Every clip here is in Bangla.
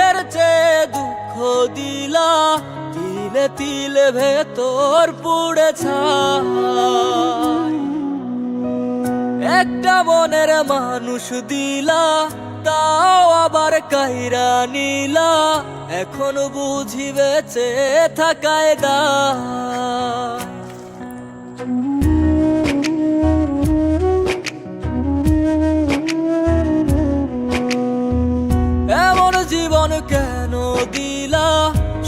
সুখের চেয়ে দুঃখ দিলা, তিলে তিলে ভেতর পুড়ে ছাই। একটা মনের মানুষ দিলা, তাও আবার কাইরা নিলা, এখন বুঝি বেঁচে থাকায় দায়। এমন জীবন কেন দিলা,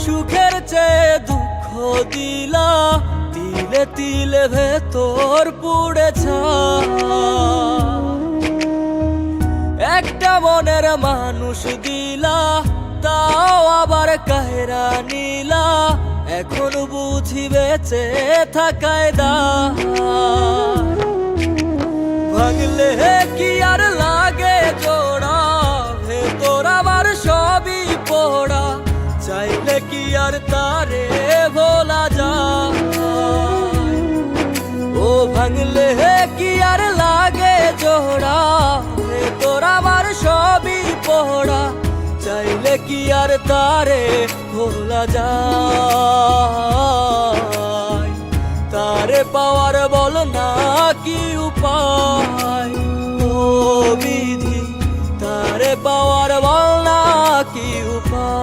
সুখের চেয়ে দুঃখ দিলা, তিলে তিলে ভেতর পুড়ে ছাই। একটা মনের মানুষ দিলা, তাও আবার কাহেরা নিলা, এখন বুঝি বেঁচে থাকায় দায়। ভাঙলে কি আর লাগে জোড়া, ভেতর আমার সবই পোড়া, চাইলে কি আর তারে ভোলা যায়। ও ভাঙলে কি আর লাগে জোড়া, ভেতর আমার সবই পোড়া, চাইলে কি আর তারে ভোলা যায়। তারে পাওয়ার বল না কি উপায়, ও বিধি তারে পাওয়ার বল না কি উপায়।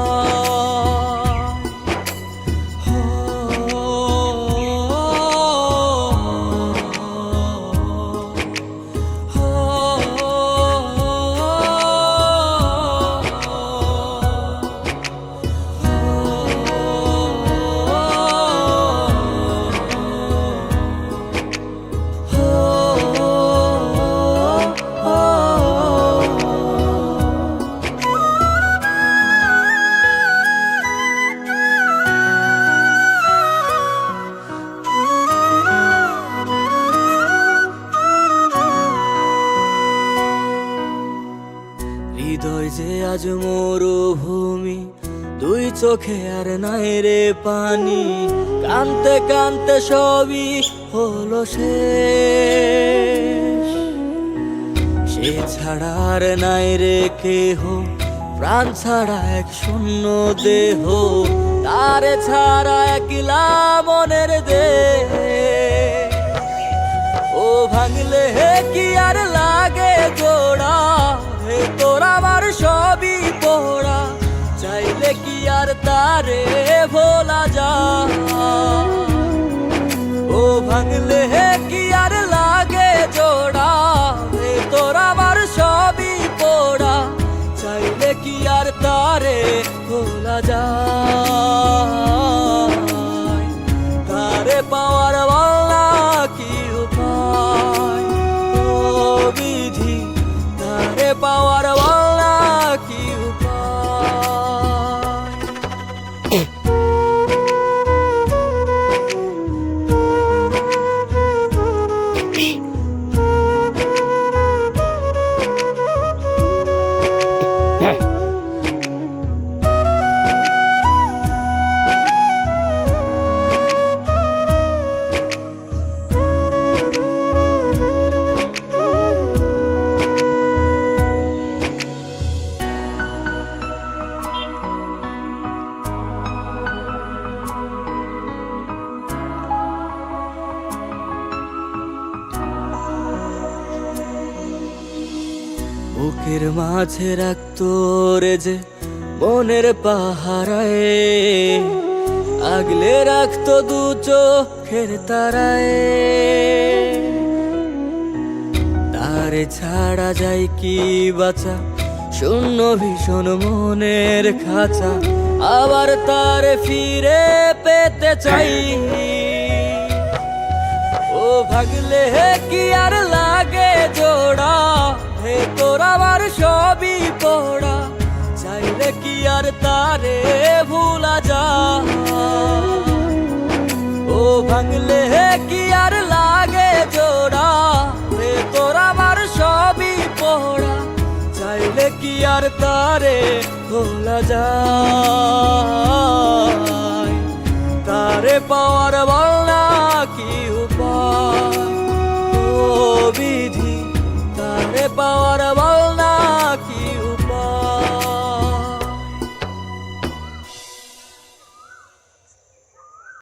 হৃদয় যে আজ মরুভূমি, দুই চোখে আর নাই রে পানি, কানতে কানতে সবই হলো শেষ। সে ছাড়া আর নাই রে কেহ, প্রাণ ছাড়া এক শূন্য দেহ, তারে ছাড়া একলা মনের দেহ। ও ভাঙলে কি আর লাগে জোড়া, ভেতর আমার সবই পোড়া, চাইলে কি আর তারে ভোলা যায়। ও ভাঙলে কি আর লাগে জোড়া, ভেতর আমার সবই পোড়া, চাইলে কি আর তারে ভোলা যায়। তারে পাওয়ার বলা কি উপায়, ও বিধি তারে পাওয়ার বলা কি উপায়। বুকের মাঝে রাখতো রে যে মনের পাহারায়, আগলে রাখতো দু চোখের তারায়। তারে ছাড়া যায় কি বাঁচা, শূন্য ভীষণ মনের খাঁচা, আবার তারে ফিরে পেতে চাই। ও ভাগলে কি আর লাগে জোড়া, ভেতর আমার সবই পোড়া, চাইলে কি আর তারে ভুলা যায়। ও ভাঙলে কি আর লাগে জোড়া, ভেতর আমার সবই পোড়া, চাইলে কি আর তারে ভোলা যায়। তারে পাওয়ার বলা কি উপায়, ও বিধি তারে পাওয়ার